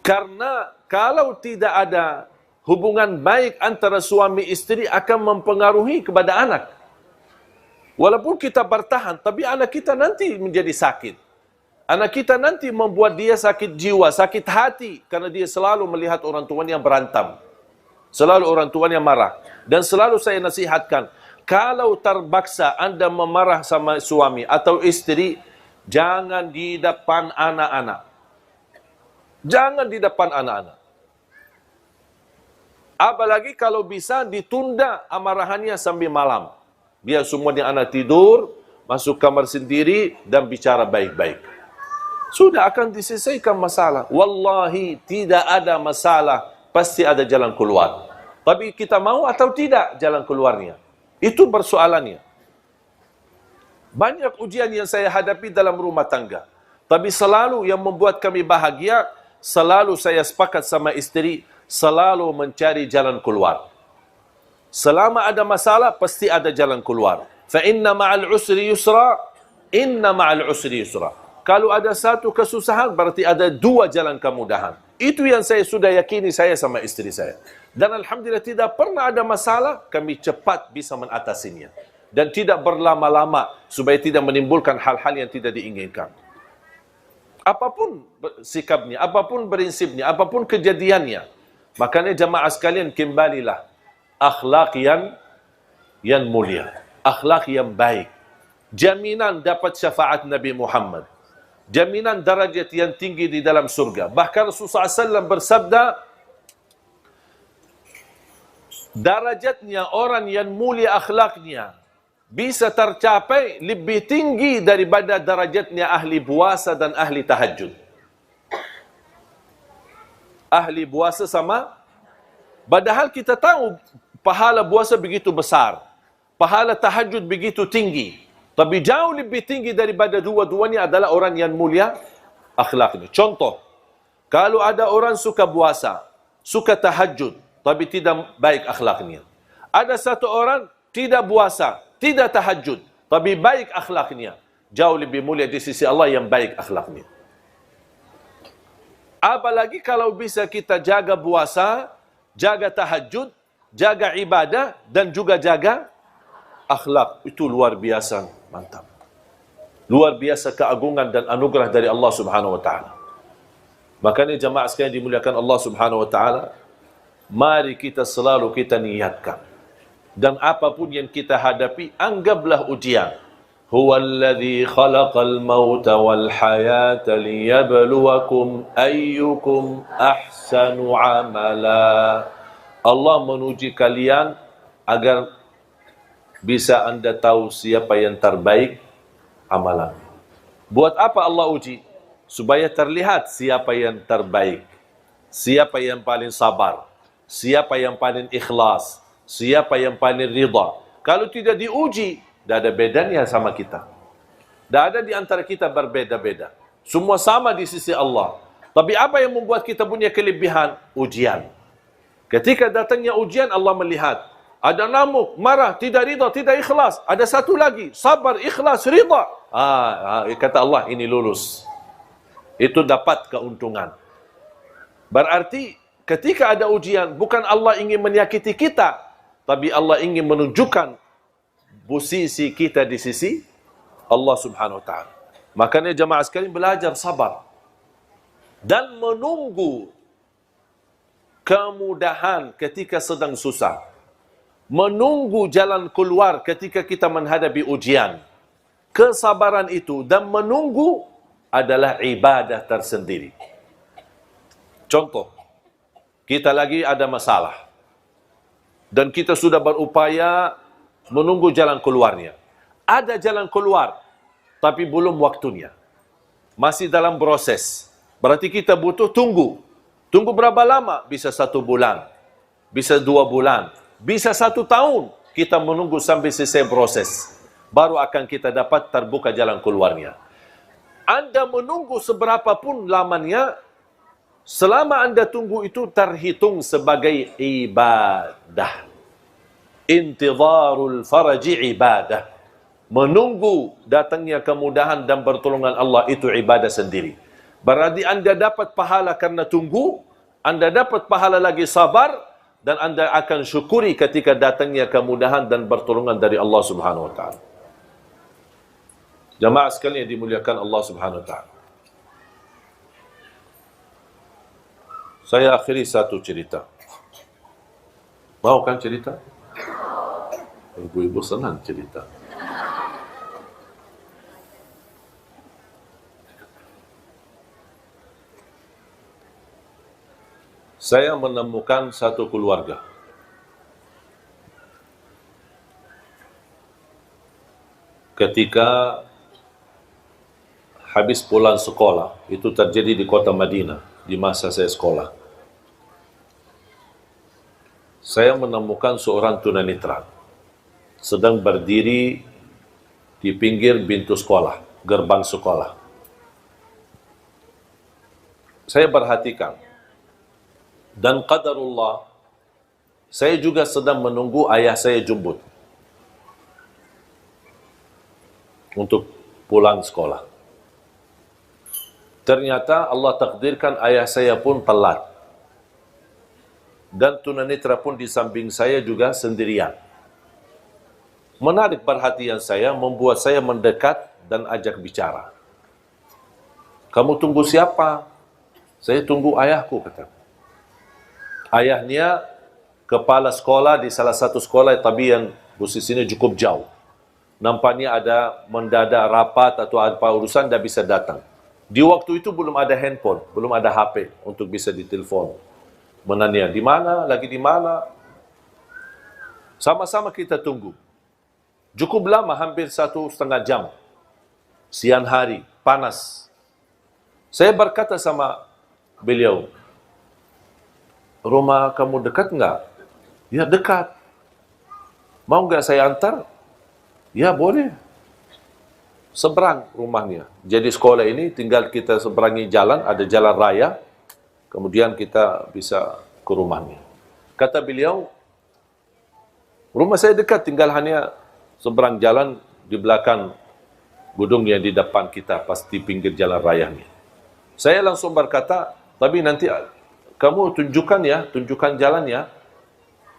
Karena kalau tidak ada hubungan baik antara suami istri akan mempengaruhi kepada anak. Walaupun kita bertahan, tapi anak kita nanti menjadi sakit. Anak kita nanti membuat dia sakit jiwa, sakit hati. Karena dia selalu melihat orang tuanya berantem. Selalu orang tuanya marah. Dan selalu saya nasihatkan, kalau terpaksa anda memarah sama suami atau istri, jangan di depan anak-anak. Jangan di depan anak-anak. Apalagi kalau bisa ditunda amarahannya sampai malam. Biar semuanya anak tidur, masuk kamar sendiri dan bicara baik-baik. Sudah akan diselesaikan masalah. Wallahi tidak ada masalah, pasti ada jalan keluar. Tapi kita mau atau tidak jalan keluarnya. Itu persoalannya. Banyak ujian yang saya hadapi dalam rumah tangga. Tapi selalu yang membuat kami bahagia, selalu saya sepakat sama istri, selalu mencari jalan keluar. Selama ada masalah, pasti ada jalan keluar. Fa inna ma'al usri yusra, inna ma'al usri yusra. Kalau ada satu kesusahan, berarti ada dua jalan kemudahan. Itu yang saya sudah yakini saya sama istri saya. Dan alhamdulillah tidak pernah ada masalah, kami cepat bisa mengatasinya. Dan tidak berlama-lama, supaya tidak menimbulkan hal-hal yang tidak diinginkan. Apapun sikapnya, apapun prinsipnya, apapun kejadiannya. Makanya jamaah sekalian, kembalilah. Akhlak yang mulia. Akhlak yang baik. Jaminan dapat syafaat Nabi Muhammad. Jaminan darajat yang tinggi di dalam surga. Bahkan Rasulullah SAW bersabda, darajatnya orang yang mulia akhlaknya bisa tercapai lebih tinggi daripada darajatnya ahli puasa dan ahli tahajud. Ahli puasa sama, padahal kita tahu pahala puasa begitu besar, pahala tahajud begitu tinggi. Tapi jauh lebih tinggi daripada dua-duanya adalah orang yang mulia akhlaknya. Contoh, kalau ada orang suka puasa, suka tahajud, tapi tidak baik akhlaknya. Ada satu orang tidak puasa, tidak tahajud, tapi baik akhlaknya. Jauh lebih mulia di sisi Allah yang baik akhlaknya. Apalagi kalau bisa kita jaga puasa, jaga tahajud, jaga ibadah, dan juga jaga akhlak. Itu luar biasa, mantap. Luar biasa keagungan dan anugerah dari Allah Subhanahu wa taala. Makanya jamaah sekalian dimuliakan Allah Subhanahu wa taala, mari kita selalu kita niatkan. Dan apapun yang kita hadapi, anggaplah ujian. Huwallazi khalaqal mauta wal hayata liyabluwakum ayyukum ahsanu amala. Allah menuji kalian agar bisa anda tahu siapa yang terbaik amalan. Buat apa Allah uji? Supaya terlihat siapa yang terbaik, siapa yang paling sabar, siapa yang paling ikhlas, siapa yang paling ridha. Kalau tidak diuji, tidak ada bedanya sama kita. Tidak ada di antara kita berbeda-beda. Semua sama di sisi Allah. Tapi apa yang membuat kita punya kelebihan? Ujian. Ketika datangnya ujian, Allah melihat. Ada namuk, marah, tidak ridha, tidak ikhlas. Ada satu lagi, sabar, ikhlas, ridha. Kata Allah, ini lulus. Itu dapat keuntungan. Berarti ketika ada ujian, bukan Allah ingin menyakiti kita, tapi Allah ingin menunjukkan posisi kita di sisi Allah Subhanahu wa taala. Makanya jemaah sekalian belajar sabar dan menunggu kemudahan ketika sedang susah. Menunggu jalan keluar ketika kita menghadapi ujian. Kesabaran itu dan menunggu adalah ibadah tersendiri. Contoh, kita lagi ada masalah dan kita sudah berupaya menunggu jalan keluarnya. Ada jalan keluar, tapi belum waktunya. Masih dalam proses. Berarti kita butuh tunggu. Tunggu berapa lama? Bisa 1 bulan, bisa 2 bulan, bisa 1 tahun. Kita menunggu sampai selesai proses. Baru akan kita dapat terbuka jalan keluarnya. Anda menunggu seberapa pun lamanya, selama Anda tunggu itu terhitung sebagai ibadah. Intidharul faraji ibadah. Menunggu datangnya kemudahan dan pertolongan Allah itu ibadah sendiri. Berarti Anda dapat pahala karena tunggu, Anda dapat pahala lagi sabar, dan Anda akan syukuri ketika datangnya kemudahan dan pertolongan dari Allah Subhanahu wa taala. Jamaah sekalian yang dimuliakan Allah Subhanahu wa taala. Saya akhiri satu cerita. Mau kan cerita? Ibu-ibu senang cerita. Saya menemukan satu keluarga. Ketika habis pulang sekolah, itu terjadi di kota Madinah, di masa saya sekolah. Saya menemukan seorang tunanetra sedang berdiri di pinggir pintu sekolah, gerbang sekolah. Saya perhatikan. Dan qadarullah, saya juga sedang menunggu ayah saya jemput untuk pulang sekolah. Ternyata Allah takdirkan ayah saya pun telat. Dan tunanetra pun di samping saya juga sendirian. Menarik perhatian saya, membuat saya mendekat dan ajak bicara. Kamu tunggu siapa? Saya tunggu ayahku, kata. Ayahnya kepala sekolah di salah satu sekolah, tapi yang posisinya cukup jauh. Nampaknya ada mendadak rapat atau apa urusan, tidak bisa datang. Di waktu itu belum ada handphone, belum ada HP untuk bisa ditelepon. Menanya, di mana? Lagi di mana? Sama-sama kita tunggu. Cukup lama, hampir 1,5 jam. Siang hari, panas. Saya berkata sama beliau, rumah kamu dekat enggak? Ya, dekat. Mau enggak saya antar? Ya, boleh. Seberang rumahnya. Jadi sekolah ini tinggal kita seberangi jalan, ada jalan raya, kemudian kita bisa ke rumahnya. Kata beliau, rumah saya dekat, tinggal hanya seberang jalan di belakang gedung yang di depan kita, pasti pinggir jalan raya ni. Saya langsung berkata, tapi nanti kamu tunjukkan ya, tunjukkan jalan ya.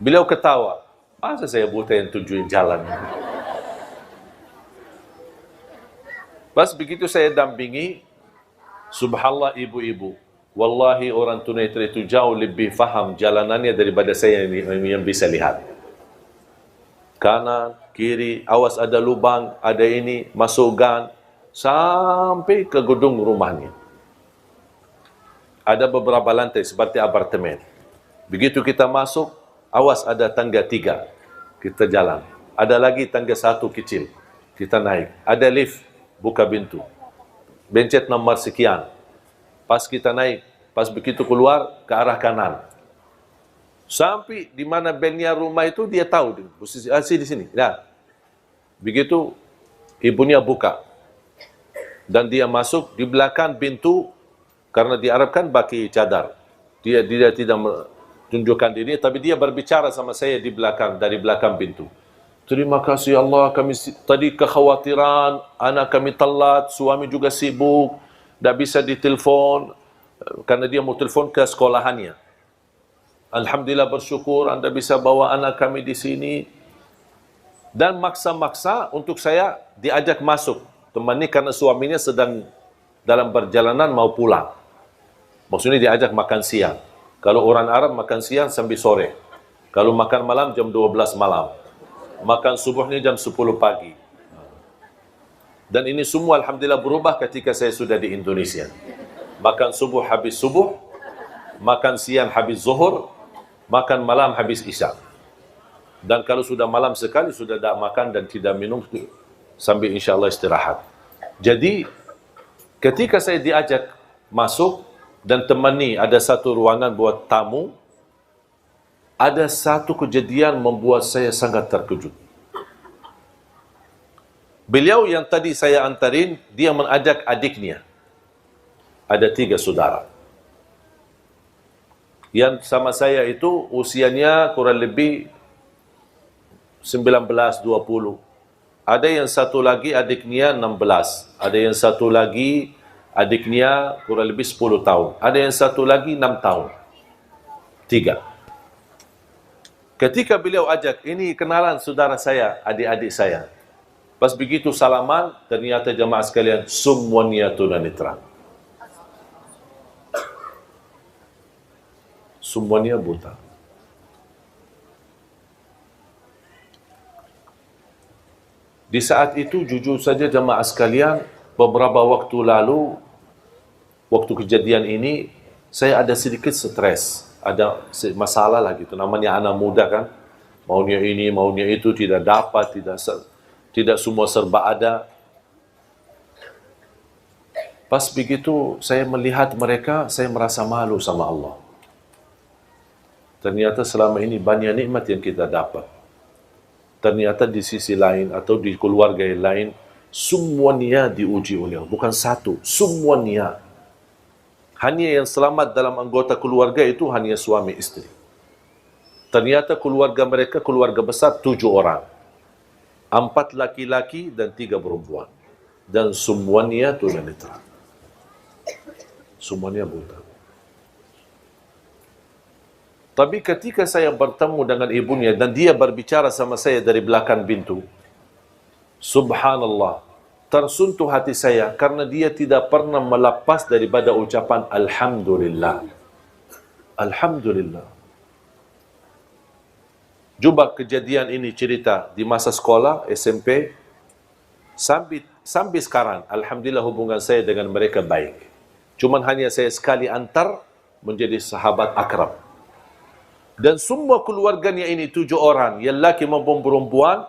Beliau ketawa. Masa saya buta yang tunjukin jalan? Pas begitu saya dampingi, subhanallah ibu-ibu. Wallahi orang tunanetra itu jauh lebih faham jalanannya daripada saya yang bisa lihat. Kanan, kiri, awas ada lubang, ada ini, masuk gang, sampai ke gedung rumahnya. Ada beberapa lantai seperti apartemen. Begitu kita masuk, awas ada tangga 3, kita jalan. Ada lagi tangga 1 kecil, kita naik. Ada lift, buka pintu. Bencet nomor sekian. Pas kita naik, pas begitu keluar ke arah kanan. Sampai di mana belnya rumah itu dia tahu. Di sini. Nah, begitu ibunya buka. Dan dia masuk di belakang pintu karena diharapkan pakai cadar. Dia tidak tunjukkan diri, tapi dia berbicara sama saya di belakang, dari belakang pintu. Terima kasih Allah, kami tadi kekhawatiran, anak kami telat, suami juga sibuk, tidak bisa ditelepon, karena dia mau telepon ke sekolahannya. Alhamdulillah bersyukur Anda bisa bawa anak kami di sini. Dan maksa-maksa untuk saya diajak masuk. Temani karena suaminya sedang dalam perjalanan mau pulang. Maksudnya diajak makan siang. Kalau orang Arab makan siang sampai sore. Kalau makan malam jam 12 malam. Makan subuhnya jam 10 pagi. Dan ini semua alhamdulillah berubah ketika saya sudah di Indonesia. Makan subuh habis subuh, makan siang habis zuhur, makan malam habis isya. Dan kalau sudah malam sekali, sudah tidak makan dan tidak minum, sambil insyaAllah istirahat. Jadi, ketika saya diajak masuk dan temani ada satu ruangan buat tamu, ada satu kejadian membuat saya sangat terkejut. Beliau yang tadi saya antarin, dia mengajak adiknya. Ada 3 saudara. Yang sama saya itu usianya kurang lebih 19-20. Ada yang satu lagi adiknya 16. Ada yang satu lagi adiknya kurang lebih 10 tahun. Ada yang satu lagi 6 tahun. 3. Ketika beliau ajak, ini kenalan saudara saya, adik-adik saya. Pas begitu salaman, ternyata jemaah sekalian, semuanya tunanetra. Semuanya buta. Di saat itu, jujur saja jemaah sekalian, beberapa waktu lalu, waktu kejadian ini, saya ada sedikit stres. Ada masalah lah gitu. Namanya anak muda kan. Maunya ini, maunya itu, tidak dapat, tidak semua serba ada. Pas begitu saya melihat mereka, saya merasa malu sama Allah. Ternyata selama ini banyak nikmat yang kita dapat. Ternyata di sisi lain atau di keluarga yang lain, semuanya diuji oleh Allah. Bukan satu, semuanya. Hanya yang selamat dalam anggota keluarga itu hanya suami istri. Ternyata keluarga mereka, keluarga besar 7 orang. 4 laki-laki dan 3 perempuan. Dan semuanya tunanetra. Semuanya buta. Tapi ketika saya bertemu dengan ibunya dan dia berbicara sama saya dari belakang pintu, subhanallah, tersentuh hati saya karena dia tidak pernah melepas daripada ucapan Alhamdulillah. Alhamdulillah. Coba kejadian ini cerita di masa sekolah, SMP, sampai sekarang, alhamdulillah hubungan saya dengan mereka baik. Cuman hanya saya sekali antar menjadi sahabat akrab. Dan semua keluarganya ini 7 orang, yang laki maupun perempuan.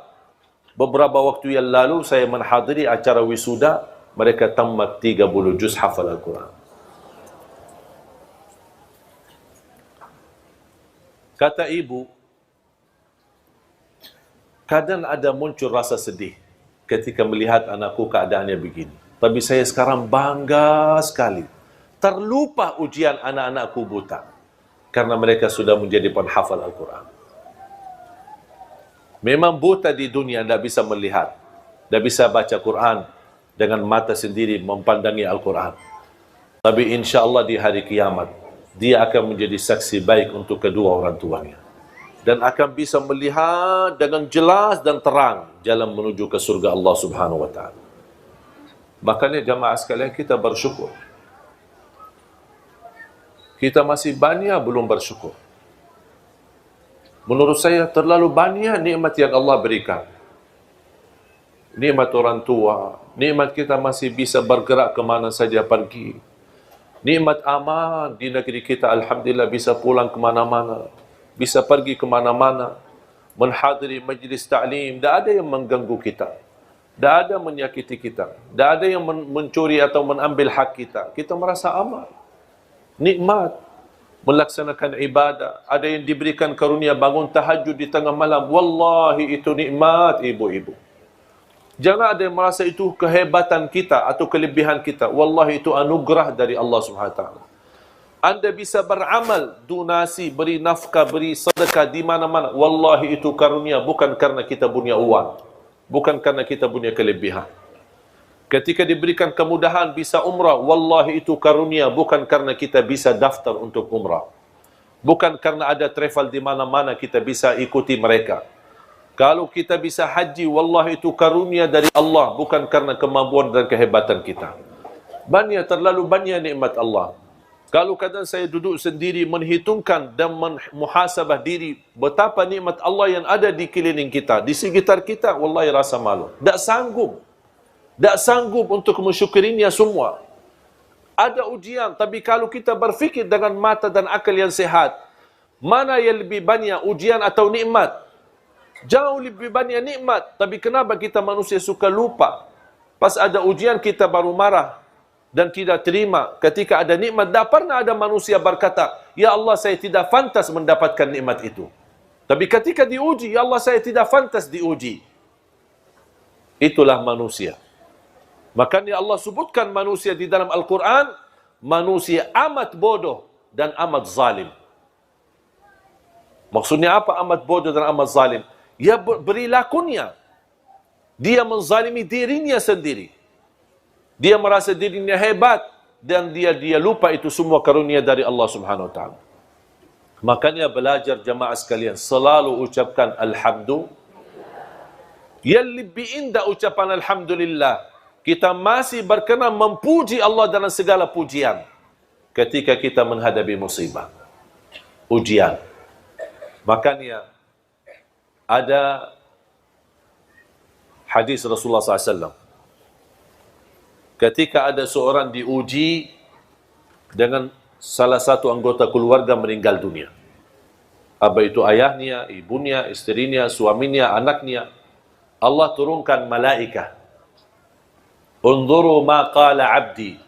Beberapa waktu yang lalu saya menghadiri acara wisuda, mereka tamat 30 juz hafal Al-Quran. Kata ibu, kadang ada muncul rasa sedih ketika melihat anakku keadaannya begini. Tapi saya sekarang bangga sekali. Terlupa ujian anak-anakku buta. Karena mereka sudah menjadi penghafal Al-Quran. Memang buta di dunia, tidak bisa melihat, tidak bisa baca Quran dengan mata sendiri mempandangi Al-Quran. Tapi insya Allah di hari kiamat, dia akan menjadi saksi baik untuk kedua orang tuanya. Dan akan bisa melihat dengan jelas dan terang jalan menuju ke surga Allah Subhanahu wa ta'ala. Makanya jamaah sekalian, kita bersyukur. Kita masih banyak belum bersyukur. Menurut saya terlalu banyak nikmat yang Allah berikan. Nikmat orang tua, nikmat kita masih bisa bergerak kemana saja pergi. Nikmat aman di negeri kita, alhamdulillah bisa pulang kemana-mana, bisa pergi kemana-mana, menghadiri majlis ta'lim, tidak ada yang mengganggu kita, tidak ada menyakiti kita, tidak ada yang mencuri atau mengambil hak kita. Kita merasa aman, nikmat. Melaksanakan ibadah, ada yang diberikan karunia bangun tahajud di tengah malam, wallahi itu nikmat ibu-ibu. Jangan ada yang merasa itu kehebatan kita atau kelebihan kita. Wallahi itu anugerah dari Allah Subhanahu wa ta'ala. Anda bisa beramal, donasi, beri nafkah, beri sedekah di mana-mana. Wallahi itu karunia, bukan karena kita punya uang, bukan karena kita punya kelebihan. Ketika diberikan kemudahan bisa umrah, wallahi itu karunia, bukan karena kita bisa daftar untuk umrah, bukan karena ada travel di mana-mana kita bisa ikuti mereka. Kalau kita bisa haji, wallahi itu karunia dari Allah, bukan karena kemampuan dan kehebatan kita. Banyak, terlalu banyak nikmat Allah. Kalau kadang saya duduk sendiri menghitungkan dan muhasabah diri betapa nikmat Allah yang ada di keliling kita, di sekitar kita, wallahi rasa malu. Tak sanggup untuk mensyukurinya semua. Ada ujian, tapi kalau kita berfikir dengan mata dan akal yang sehat, mana yang lebih banyak, ujian atau nikmat? Jauh lebih banyak nikmat. Tapi kenapa kita manusia suka lupa? Pas ada ujian kita baru marah dan tidak terima. Ketika ada nikmat, tak pernah ada manusia berkata, ya Allah saya tidak pantas mendapatkan nikmat itu. Tapi ketika diuji, ya Allah saya tidak pantas diuji. Itulah manusia. Makanya Allah sebutkan manusia di dalam Al-Quran, manusia amat bodoh dan amat zalim. Maksudnya apa amat bodoh dan amat zalim? Ya perilakunya. Dia menzalimi dirinya sendiri. Dia merasa dirinya hebat dan dia lupa itu semua karunia dari Allah Subhanahu wa ta'ala. Makanya belajar jamaah sekalian, selalu ucapkan alhamdulillah. Yang lebih indah ucapan alhamdulillah, kita masih berkenan memuji Allah dalam segala pujian ketika kita menghadapi musibah, ujian. Makanya ada hadis Rasulullah SAW. Ketika ada seorang diuji dengan salah satu anggota keluarga meninggal dunia. Apa itu ayahnya, ibunya, istrinya, suaminya, anaknya. Allah turunkan malaikat. Unzuru ma qala abdi.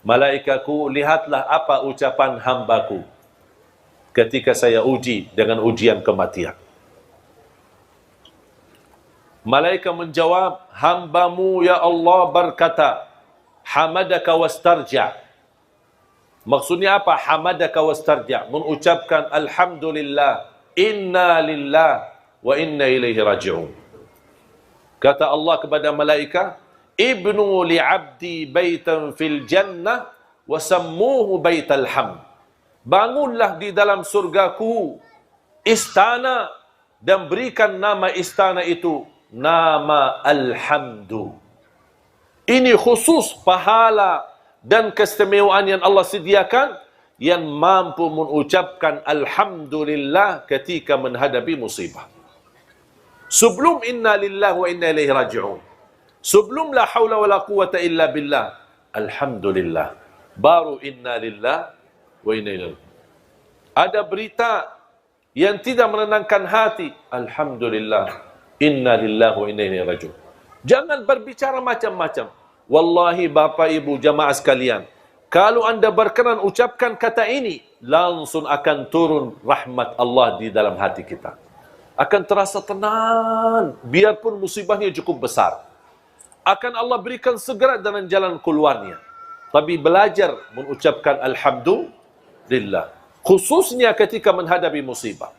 Malaikatku, lihatlah apa ucapan hambaku ketika saya uji dengan ujian kematian. Malaikat menjawab, hambamu ya Allah berkata, hamadaka wastarja. Maksudnya apa? Hamadaka wastarja. Mengucapkan alhamdulillah, inna lillah wa inna ilaihi raji'un. Kata Allah kepada malaikat, ibnu li'abdi baitan fil jannah wa sammuhu baital hamd. Bangunlah di dalam surgaku istana dan berikan nama istana itu nama Alhamdu. Ini khusus pahala dan keistimewaan yang Allah sediakan yang mampu mengucapkan alhamdulillah ketika menghadapi musibah. Sebelum inna lillahi wa inna ilaihi raji'un. Sebelum la haula wa la quwata illa billah, alhamdulillah. Baru inna lillahi wa inna ilaihi. Ada berita yang tidak menenangkan hati, alhamdulillah, inna lillahi wa inna ilaihi raji'un. Jangan berbicara macam-macam. Wallahi Bapak Ibu jamaah sekalian, kalau anda berkenan ucapkan kata ini, langsung akan turun rahmat Allah di dalam hati kita. Akan terasa tenang, biarpun musibahnya cukup besar. Akan Allah berikan segera dalam jalan keluarnya. Tapi belajar mengucapkan alhamdulillah, khususnya ketika menghadapi musibah.